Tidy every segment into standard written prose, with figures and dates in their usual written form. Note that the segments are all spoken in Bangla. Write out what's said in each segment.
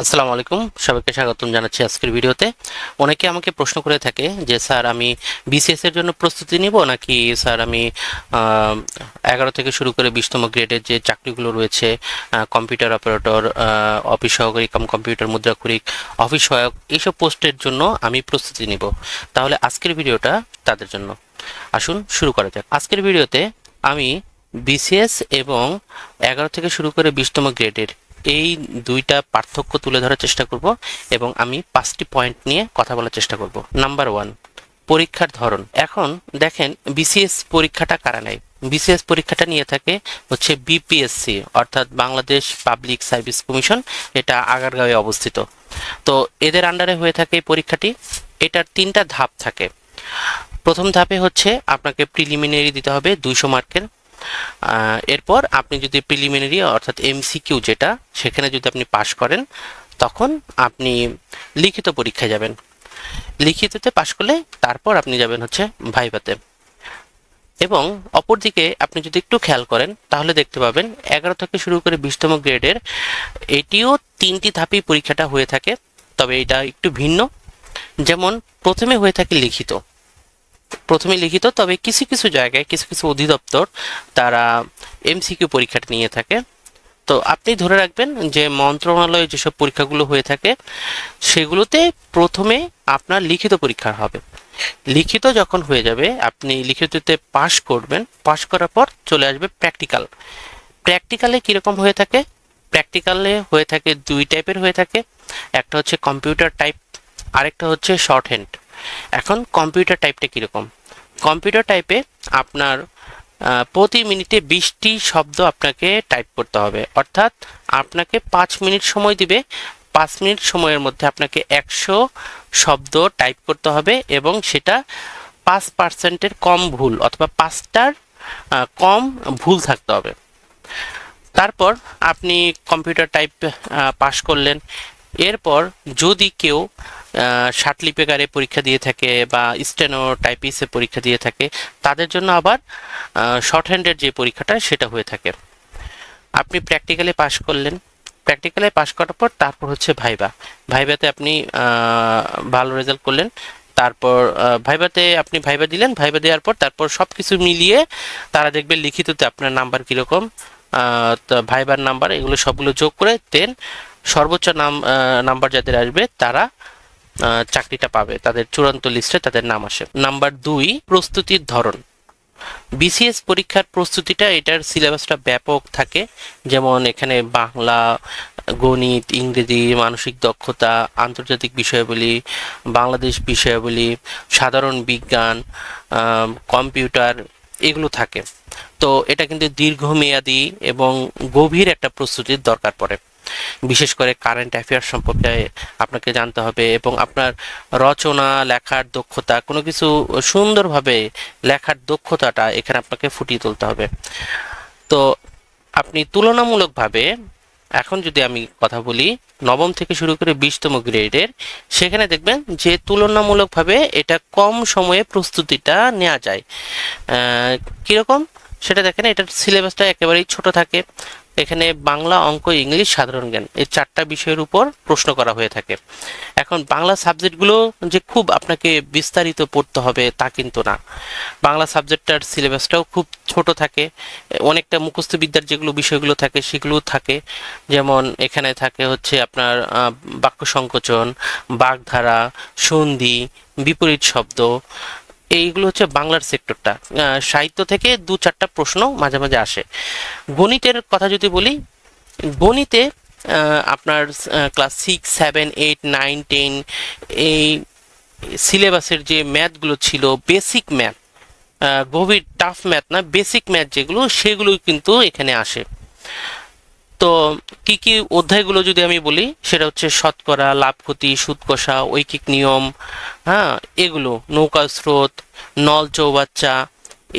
আসসালামু আলাইকুম, সবাইকে স্বাগতম জানাচ্ছি আজকের ভিডিওতে। অনেকে আমাকে প্রশ্ন করে থাকে যে স্যার আমি বিসিএস এর জন্য প্রস্তুতি নিব নাকি স্যার আমি 11 থেকে শুরু করে 20তম গ্রেডের যে চাকরিগুলো রয়েছে, কম্পিউটার অপারেটর, অফিস সহকারী কাম কম্পিউটার মুদ্রাক্ষরিক, অফিস সহায়ক, এইসব পোস্টের জন্য আমি প্রস্তুতি নিব। তাহলে আজকের ভিডিওটা তাদের জন্য। আসুন শুরু করা যাক। আজকের ভিডিওতে আমি বিসিএস এবং 11 থেকে শুরু করে 20তম গ্রেডের এই দুইটা পার্থক্য তুলে ধরার চেষ্টা করব এবং আমি 5টি পয়েন্ট নিয়ে কথা বলার চেষ্টা করব। নাম্বার 1, পরীক্ষার ধরন। এখন দেখেন বিসিএস পরীক্ষাটা কারা নেয়। বিসিএস পরীক্ষাটা নিয়ে থাকে হচ্ছে বিপিএসসি, অর্থাৎ বাংলাদেশ পাবলিক সার্ভিস কমিশন। এটা আগারগাঁওয়ে অবস্থিত। তো এদের আন্ডারে হয়ে থাকে এই পরীক্ষাটি। এটার 3টা ধাপ থাকে। প্রথম ধাপে হচ্ছে আপনাকে প্রিলিমিনারি দিতে হবে 200 মার্কের। এরপর আপনি যদি প্রিলিমিনারি অর্থাৎ এমসিকিউ যেটা, সেখানে যদি আপনি পাশ করেন তখন আপনি লিখিত পরীক্ষায় যাবেন। লিখিততে পাশ করলে তারপর আপনি যাবেন হচ্ছে ভাইভাতে। এবং অপরদিকে আপনি যদি একটু খেয়াল করেন তাহলে দেখতে পাবেন 11 থেকে শুরু করে 20তম গ্রেডের এটিও 3টি ধাপেই পরীক্ষাটা হয়ে থাকে, তবে এটা একটু ভিন্ন। যেমন প্রথমে হয়ে থাকে লিখিত, তবে কিছু কিছু জায়গায় কিছু কিছু অধিদপ্তর তারা এমসিকিউ পরীক্ষাটা নিয়ে থাকে। তো আপনি ধরে রাখবেন যে মন্ত্রণালয়ে যেসব পরীক্ষাগুলো হয়ে থাকে সেগুলোতে প্রথমে আপনার লিখিত পরীক্ষা হবে। লিখিত যখন হয়ে যাবে, আপনি লিখিততে পাশ করবেন, পাশ করার পর চলে আসবে প্র্যাকটিক্যাল। প্র্যাকটিক্যালে কীরকম হয়ে থাকে? প্র্যাকটিক্যালে হয়ে থাকে 2 টাইপের হয়ে থাকে। একটা হচ্ছে কম্পিউটার টাইপ, আরেকটা হচ্ছে শর্ট হ্যান্ড। এখন কম্পিউটার টাইপটা কীরকম? কম্পিউটার টাইপে আপনার প্রতি মিনিটে 20টি শব্দ আপনাকে টাইপ করতে হবে, অর্থাৎ আপনাকে 5 মিনিট সময় দিবে। 5 মিনিট সময়ের মধ্যে আপনাকে 100 শব্দ টাইপ করতে হবে এবং সেটা 5%-এর কম ভুল অথবা 5টার কম ভুল থাকতে হবে। তারপর আপনি কম্পিউটার টাইপ পাশ করলেন। এরপর যদি কেউ ষাটলিপিকারে পরীক্ষা দিয়ে থাকে বা স্টেনো টাইপিসে পরীক্ষা দিয়ে থাকে, তাদের জন্য আবার শর্ট হ্যান্ডের যে পরীক্ষাটা সেটা হয়ে থাকে। আপনি প্র্যাকটিক্যালে পাশ করলেন, প্র্যাকটিক্যালে পাশ করার পর তারপর হচ্ছে ভাইবা। ভাইভাতে আপনি ভালো রেজাল্ট করলেন, তারপর ভাইভাতে আপনি ভাইবা দিলেন। ভাইবা দেওয়ার পর তারপর সব কিছু মিলিয়ে তারা দেখবে লিখিততে আপনার নাম্বার কীরকম, ভাইবার নাম্বার, এগুলো সবগুলো যোগ করে দেন সর্বোচ্চ নাম্বার যাদের আসবে তারা চাকরিটা পাবে, তাদের চূড়ান্ত লিস্টে তাদের নাম আসে। নাম্বার 2, প্রস্তুতির ধরন। বিসিএস পরীক্ষার প্রস্তুতিটা, এটার সিলেবাসটা ব্যাপক থাকে। যেমন এখানে বাংলা, গণিত, ইংরেজি, মানসিক দক্ষতা, আন্তর্জাতিক বিষয়াবলী, বাংলাদেশ বিষয়াবলী, সাধারণ বিজ্ঞান, কম্পিউটার, এগুলো থাকে। তো এটা কিন্তু দীর্ঘমেয়াদী এবং গভীর একটা প্রস্তুতির দরকার পড়ে। বিশেষ করে কারেন্ট অ্যাফেয়ার্স সম্পর্কে আপনাকে জানতে হবে এবং আপনার রচনা লেখার দক্ষতা, কোনো কিছু সুন্দরভাবে লেখার দক্ষতাটা এখানে আপনাকে ফুটিয়ে তুলতে হবে। তো আপনি তুলনামূলকভাবে, এখন যদি আমি কথা বলি নবম থেকে শুরু করে 20তম গ্রেডের, সেখানে দেখবেন যে তুলনামূলকভাবে এটা কম সময়ে প্রস্তুতিটা নেওয়া যায়। কীরকম সেটা দেখেন, এটার সিলেবাসটা একেবারেই ছোট থাকে। এখানে বাংলা, অঙ্ক, ইংলিশ, সাধারণ জ্ঞান, এই 4টা বিষয়ের উপর প্রশ্ন করা হয়ে থাকে। এখন বাংলা সাবজেক্টগুলো যে খুব আপনাকে বিস্তারিত পড়তে হবে তা কিন্তু না। বাংলা সাবজেক্টটার সিলেবাসটাও খুব ছোট থাকে। অনেকটা মুখস্থ বিদ্যার যেগুলো বিষয়গুলো থাকে সেগুলোও থাকে। যেমন এখানে থাকে হচ্ছে আপনার বাক্য সংকোচন, বাগধারা, সন্ধি, বিপরীত শব্দ, এইগুলো হচ্ছে বাংলার সেক্টরটা। সাহিত্য থেকে 2-4টা প্রশ্ন মাঝে মাঝে আসে। গণিতের কথা যদি বলি, গণিতে আপনার ক্লাস 6, 7, 8, 9, 10 এই সিলেবাসের যে ম্যাথগুলো ছিল, বেসিক ম্যাথ, গভীর টাফ ম্যাথ না, বেসিক ম্যাথ যেগুলো, সেগুলো কিন্তু এখানে আসে। তো কি কি অধ্যায়গুলো যদি আমি বলি, সেটা হচ্ছে শতকরা, লাভ ক্ষতি, সুদ কষা, ঐকিক নিয়ম, হ্যাঁ, এগুলো, নৌকা স্রোত, নল চৌবাচ্চা,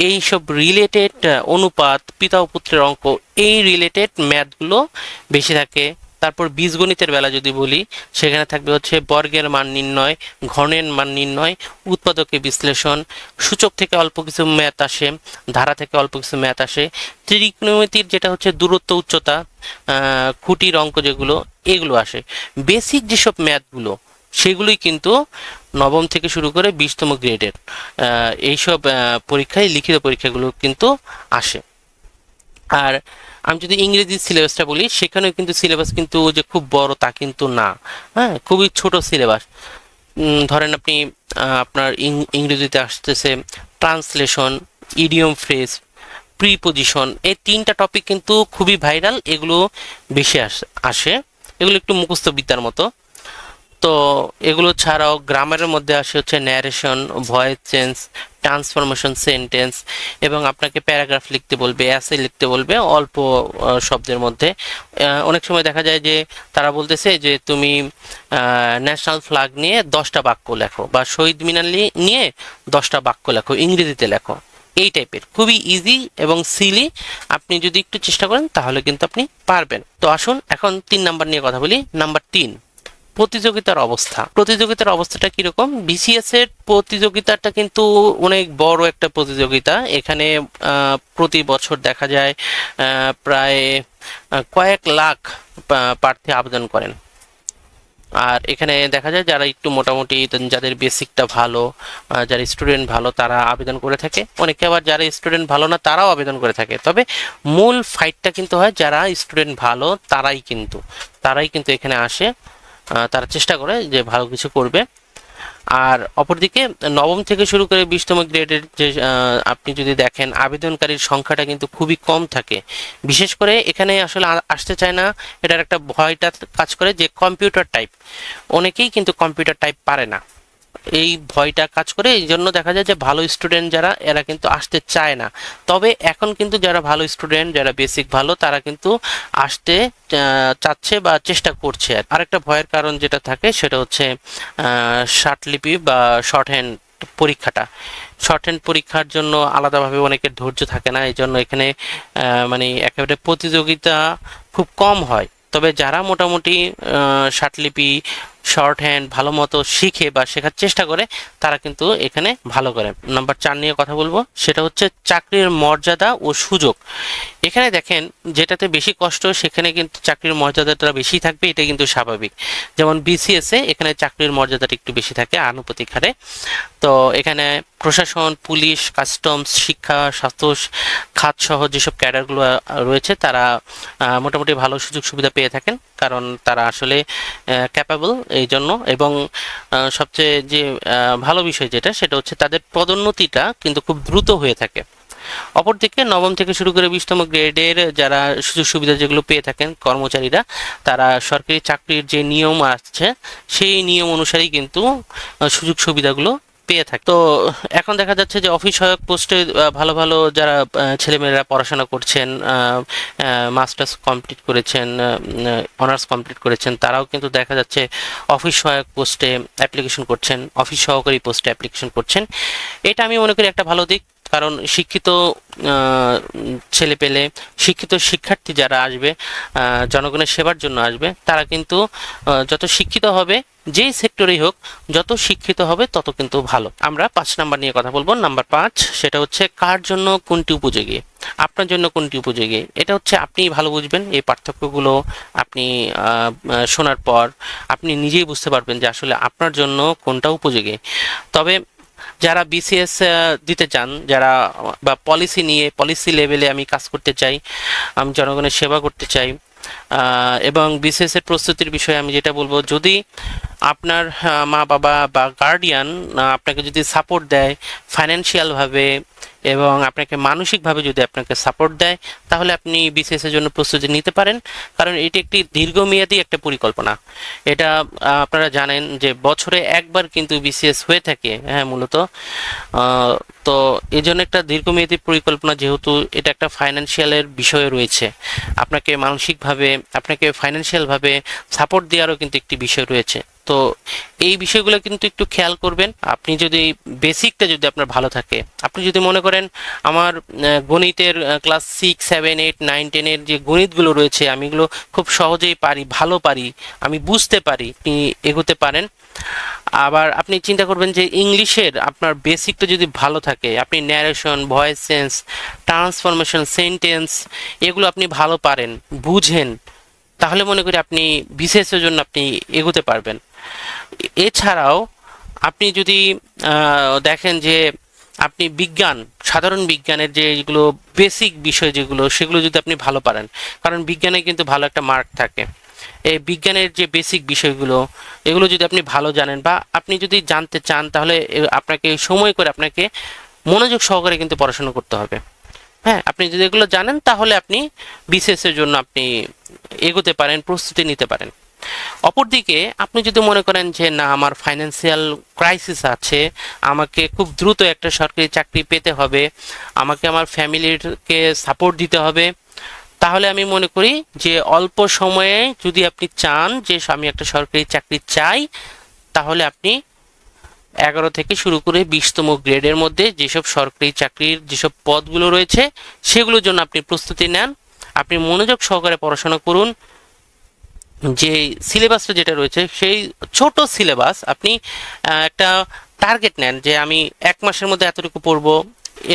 এইসব রিলেটেড, অনুপাত, পিতা ও পুত্রের অঙ্ক, এই রিলেটেড ম্যাথগুলো বেশি থাকে তারপর বীজগণিতের বেলা যদি বলি, সেখানে থাকবে হচ্ছে বর্গের মান নির্ণয়, ঘনের মান নির্ণয়, উৎপাদকের বিশ্লেষণ, সূচক থেকে অল্প কিছু ম্যাথ আসে, ধারা থেকে অল্প কিছু ম্যাথ আসে, ত্রিকোণমিতির যেটা হচ্ছে দূরত্ব উচ্চতা, খুঁটির অঙ্ক যেগুলো, এগুলো আসে। বেসিক যেসব ম্যাথগুলো সেগুলোই কিন্তু নবম থেকে শুরু করে 20তম গ্রেডের এইসব পরীক্ষায়, লিখিত পরীক্ষাগুলো কিন্তু আসে। আর আমি যদি ইংরেজি সিলেবাসটা বলি, সেখানেও কিন্তু সিলেবাস কিন্তু যে খুব বড় তা কিন্তু না, হ্যাঁ, খুবই ছোট সিলেবাস। ধরেন আপনি আপনার ইংরেজিতে আসতেছে ট্রান্সলেশন, ইডিয়ম ফ্রেজ, প্রিপোজিশন, এই 3টা টপিক কিন্তু খুবই ভাইরাল, এগুলো বেশি আসে, এগুলো একটু মুখস্থ বিদ্যার মতো। তো এগুলো ছাড়াও গ্রামারের মধ্যে আসে হচ্ছে narration, voice change, transformation sentence, এবং আপনাকে প্যারাগ্রাফ লিখতে বলবে, অ্যাসে লিখতে বলবে অল্প শব্দের মধ্যে। অনেক সময় দেখা যায় যে তারা বলতেছে যে তুমি ন্যাশনাল ফ্ল্যাগ নিয়ে 10টা বাক্য লেখো, বা শহীদ মিনার নিয়ে 10টা বাক্য লেখো, ইংরেজিতে লেখো। এই টাইপের খুবই ইজি এবং সিলি, আপনি যদি একটু চেষ্টা করেন তাহলে কিন্তু আপনি পারবেন। তো আসুন এখন 3 নাম্বার নিয়ে কথা বলি। নাম্বার 3, প্রতিযোগিতার অবস্থা। প্রতিযোগিতার অবস্থাটা কিরকম? বিসিএস এর প্রতিযোগিতাটা কিন্তু অনেক বড় একটা প্রতিযোগিতা। এখানে প্রতি বছর দেখা যায় প্রায় কয়েক লাখ প্রার্থী আবেদন করেন। আর এখানে দেখা যায় যারা একটু মোটামুটি, যাদের বেসিকটা ভালো, যারা স্টুডেন্ট ভালো, তারা আবেদন করে থাকে। অনেকে আবার যারা স্টুডেন্ট ভালো না তারাও আবেদন করে থাকে। তবে মূল ফাইটটা কিন্তু হয় যারা স্টুডেন্ট ভালো তারাই কিন্তু এখানে আসে, তারা চেষ্টা করে যে ভালো কিছু করবে। আর অপরদিকে নবম থেকে শুরু করে 20তম গ্রেডের যে আপনি যদি দেখেন, আবেদনকারীর সংখ্যাটা কিন্তু খুবই কম থাকে। বিশেষ করে এখানে আসলে আসতে চায় না, এটার একটা ভয়টা কাজ করে যে কম্পিউটার টাইপ, অনেকেই কিন্তু কম্পিউটার টাইপ পারে না, এই ভয়টা কাজ করে। এই জন্য দেখা যায় যে ভালো স্টুডেন্ট যারা, এরা কিন্তু আসতে চায় না। তবে এখন কিন্তু যারা ভালো স্টুডেন্ট, যারা বেসিক ভালো, তারা কিন্তু আসতে চাচ্ছে বা চেষ্টা করছে। আরেকটা ভয়ের কারণ যেটা থাকে সেটা হচ্ছে শার্টলিপি বা শর্ট হ্যান্ড পরীক্ষাটা। শর্ট হ্যান্ড পরীক্ষার জন্য আলাদাভাবে অনেকের ধৈর্য থাকে না, এই জন্য এখানে মানে একেবারে প্রতিযোগিতা খুব কম হয়। তবে যারা মোটামুটি শার্টলিপি, শর্ট হ্যান্ড ভালো মতো শিখে বা শেখার চেষ্টা করে, তারা কিন্তু এখানে ভালো করে। নাম্বার 4 নিয়ে কথা বলবো, সেটা হচ্ছে চাকরির মর্যাদা ও সুযোগ। এখানে দেখেন, যেটাতে বেশি কষ্ট সেখানে কিন্তু চাকরির মর্যাদাটা বেশি থাকবে, এটা কিন্তু স্বাভাবিক। যেমন বিসিএস এ এখানে চাকরির মর্যাদাটা একটু বেশি থাকে আনুপাতিক হারে। তো এখানে প্রশাসন, পুলিশ, কাস্টমস, শিক্ষা, স্বাস্থ্য খাত সহ যেসব ক্যাডারগুলো রয়েছে, তারা মোটামুটি ভালো সুযোগ সুবিধা পেয়ে থাকেন, কারণ তারা আসলে ক্যাপাবল এই জন্য। এবং সবচেয়ে যে ভালো বিষয় যেটা, সেটা হচ্ছে তাদের পদোন্নতিটা কিন্তু খুব দ্রুত হয়ে থাকে। অপরদিকে নবম থেকে শুরু করে 20তম গ্রেডের যারা সুযোগ সুবিধা যেগুলো পেয়ে থাকেন কর্মচারীরা, তারা সরকারি চাকরির যে নিয়ম আছে সেই নিয়ম অনুসারেই কিন্তু সুযোগ সুবিধাগুলো পেয়ে থাকে। তো এখন দেখা যাচ্ছে যে অফিস সহায়ক পোস্টে ভালো ভালো যারা ছেলেমেয়েরা পড়াশোনা করছেন, মাস্টার্স কমপ্লিট করেছেন, অনার্স কমপ্লিট করেছেন, তারাও কিন্তু দেখা যাচ্ছে অফিস সহায়ক পোস্টে অ্যাপ্লিকেশন করছেন, অফিস সহকারী পোস্টে অ্যাপ্লিকেশন করছেন। এটা আমি মনে করি একটা ভালো দিক, কারণ শিক্ষিত ছেলেপেলে, শিক্ষিত শিক্ষার্থী যারা আসবে, জনগণের সেবার জন্য আসবে, তারা কিন্তু যত শিক্ষিত হবে, যেই সেক্টরেই হোক, যত শিক্ষিত হবে তত কিন্তু ভালো। আমরা 5 নাম্বার নিয়ে কথা বলবো। নাম্বার 5, সেটা হচ্ছে কার জন্য কোনটি উপযোগী। আপনার জন্য কোনটি উপযোগী, এটা হচ্ছে আপনি ভালো বুঝবেন। এই পার্থক্যগুলো আপনি শোনার পর আপনি নিজেই বুঝতে পারবেন যে আসলে আপনার জন্য কোনটা উপযোগী। তবে যারা বিসিএস দিতে চান, যারা বা পলিসি লেভেলে আমি কাজ করতে চাই, আমি জনগণের সেবা করতে চাই, এবং বিসিএস এর প্রস্তুতির বিষয়ে আমি যেটা বলবো, যদি আপনার মা বাবা বা গার্ডিয়ান আপনাকে যদি সাপোর্ট দেয় ফাইন্যান্সিয়ালভাবে, এবং আপনাকে মানসিকভাবে যদি আপনাকে সাপোর্ট দেয়, তাহলে আপনি বিসিএস এর জন্য প্রস্তুতি নিতে পারেন। কারণ এটি একটি দীর্ঘমেয়াদী একটা পরিকল্পনা। এটা আপনারা জানেন যে বছরে একবার কিন্তু বিসিএস হয়ে থাকে, হ্যাঁ, মূলত। তো এই জন্য একটা দীর্ঘমেয়াদী পরিকল্পনা, যেহেতু এটা একটা ফাইন্যান্সিয়ালের বিষয় রয়েছে, আপনাকে মানসিকভাবে, আপনাকে ফাইন্যান্সিয়ালভাবে সাপোর্ট দেওয়ারও কিন্তু একটি বিষয় রয়েছে। তো এই বিষয়গুলো কিন্তু একটু খেয়াল করবেন। আপনি যদি বেসিকটা যদি আপনার ভালো থাকে, আপনি যদি মনে করেন আমার গণিতের ক্লাস 6, 7, 8, 9, 10-এর যে গণিতগুলো রয়েছে আমি এগুলো খুব সহজেই পারি, ভালো পারি, আমি বুঝতে পারি, আপনি এগোতে পারেন। আবার আপনি চিন্তা করবেন যে ইংলিশের আপনার বেসিকটা যদি ভালো থাকে, আপনি narration, voice change, transformation, sentence এগুলো আপনি ভালো পারেন, বুঝেন, তাহলে মনে করি আপনি বিসিএস এর জন্য আপনি এগোতে পারবেন। এছাড়াও আপনি যদি দেখেন যে আপনি বিজ্ঞান, সাধারণ বিজ্ঞানের যেগুলো বেসিক বিষয় যেগুলো, সেগুলো যদি আপনি ভালো পারেন, কারণ বিজ্ঞানে কিন্তু ভালো একটা মার্ক থাকে, এই বিজ্ঞানের যে বেসিক বিষয়গুলো এগুলো যদি আপনি ভালো জানেন বা আপনি যদি জানতে চান, তাহলে আপনাকে সময় করে আপনাকে মনোযোগ সহকারে কিন্তু পড়াশোনা করতে হবে। হ্যাঁ, আপনি যদি এগুলো জানেন তাহলে আপনি বিসিএস এর জন্য আপনি এগোতে পারেন, প্রস্তুতি নিতে পারেন। অপরদিকে আপনি যদি মনে করেন যে না, আমার ফাইন্যান্সিয়াল ক্রাইসিস আছে, আমাকে খুব দ্রুত একটা সরকারি চাকরি পেতে হবে, আমাকে আমার ফ্যামিলিরকে সাপোর্ট দিতে হবে, তাহলে আমি মনে করি যে অল্প সময়ে যদি আপনি চান যে আমি একটা সরকারি চাকরি চাই, তাহলে আপনি 11 থেকে শুরু করে 20তম গ্রেডের মধ্যে যেসব সরকারি চাকরির যেসব পদগুলো রয়েছে সেগুলোর জন্য আপনি প্রস্তুতি নেন। আপনি মনোযোগ সহকারে পড়াশোনা করুন। যে সিলেবাসটা যেটা রয়েছে সেই ছোট সিলেবাস, আপনি একটা টার্গেট নেন যে আমি 1 মাসের মধ্যে এতটুকু পড়বো,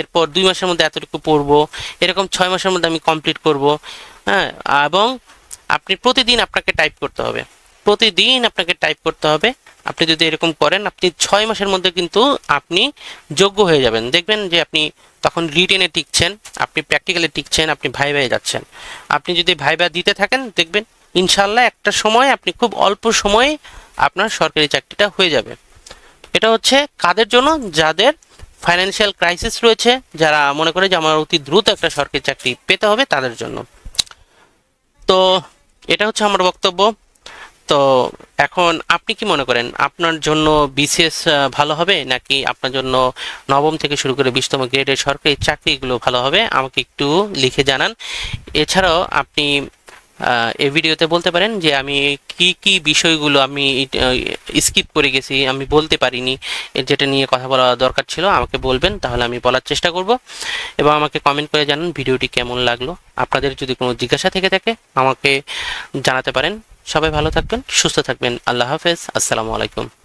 এরপর 2 মাসের মধ্যে এতটুকু পড়বো, এরকম 6 মাসের মধ্যে আমি কমপ্লিট করব। হ্যাঁ, এবং আপনি প্রতিদিন আপনাকে টাইপ করতে হবে, প্রতিদিন আপনাকে টাইপ করতে হবে। আপনি যদি এরকম করেন, আপনি 6 মাসের মধ্যে কিন্তু আপনি যোগ্য হয়ে যাবেন। দেখবেন যে আপনি তখন রিটেনে টিকছেন, আপনি প্র্যাকটিক্যালে টিকছেন, আপনি ভাইভায় যাচ্ছেন। আপনি যদি ভাইভা দিতে থাকেন, দেখবেন ইনশাল্লাহ একটা সময় আপনি খুব অল্প সময়ে আপনার সরকারি চাকরিটা হয়ে যাবে। এটা হচ্ছে কাদের জন্য? যাদের ফাইন্যান্সিয়াল ক্রাইসিস রয়েছে, যারা মনে করে যে আমার অতি দ্রুত একটা সরকারি চাকরি পেতে হবে, তাদের জন্য। তো এটা হচ্ছে আমার বক্তব্য। তো এখন আপনি কি মনে করেন আপনার জন্য বিসিএস ভালো হবে, নাকি আপনার জন্য নবম থেকে শুরু করে 20তম গ্রেডের সরকারি চাকরিগুলো ভালো হবে? আমাকে একটু লিখে জানান। এছাড়াও আপনি এই ভিডিওতে বলতে পারেন যে আমি কি কি বিষয়গুলো আমি স্কিপ করে গেছি, আমি বলতে পারিনি, যেটা নিয়ে কথা বলা দরকার ছিল, আমাকে বলবেন, তাহলে আমি বলার চেষ্টা করব। এবং আমাকে কমেন্ট করে জানান ভিডিওটি কেমন লাগলো। আপনাদের যদি কোনো জিজ্ঞাসা থেকে থাকে আমাকে জানাতে পারেন। সবাই ভালো থাকবেন, সুস্থ থাকবেন। আল্লাহ হাফেজ, আসসালামু আলাইকুম।